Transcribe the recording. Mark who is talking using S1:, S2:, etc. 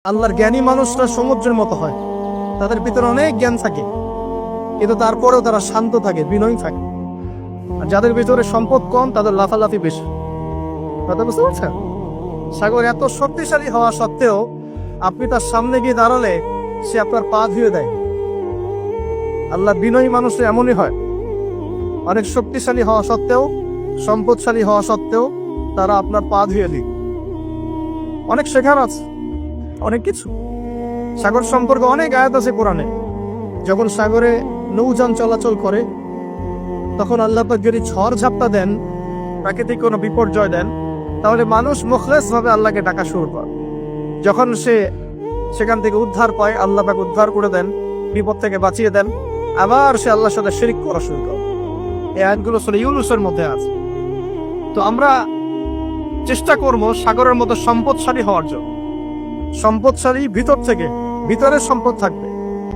S1: আল্লাহর জ্ঞানী মানুষরা সমুদ্রের মতো হয়, তাদের ভিতরে অনেক জ্ঞান থাকে, কিন্তু তারপরেও তারা শান্ত থাকে, বিনয়ী থাকে। আর যাদের ভিতরে সম্পদ কম, তাদের লাফালাফি বেশি। কথা বুঝতে পারছেন? সাগর এত শক্তিশালী হওয়া সত্ত্বেও আপনি তার সামনে গিয়ে দাঁড়ালে সে আপনার পা ধুয়ে দেয়। আল্লাহ বিনয়ী মানুষ এমনই হয়, অনেক শক্তিশালী হওয়া সত্ত্বেও, সম্পদশালী হওয়া সত্ত্বেও তারা আপনার পা ধুয়ে দিক। অনেক শেখার আছে, অনেক কিছু। সাগর সম্পর্কে অনেক আয়াত আছে কোরআনে। যখন সাগরে নৌযান চলাচল করে, তখন আল্লাহ পাক যদি ঝড় ঝাপটা দেন, প্রাকৃতিক কোনো বিপর্যয় দেন, তাহলে মানুষ মুখলেস ভাবে আল্লাহকে ডাকা শুরু করে। যখন সে সেখান থেকে উদ্ধার পায়, আল্লাহ পাক উদ্ধার করে দেন, বিপদ থেকে বাঁচিয়ে দেন, আবার সে আল্লাহর সাথে শিরক করা শুরু করে। এই আয়াতগুলো সূরা ইউনূসের মধ্যে আছে। তো আমরা চেষ্টা করব সাগরের মতো সম্পদশালী হওয়ার জন্য। সম্পদশালী ভিতর থেকে, ভিতরের সম্পদ থাকবে,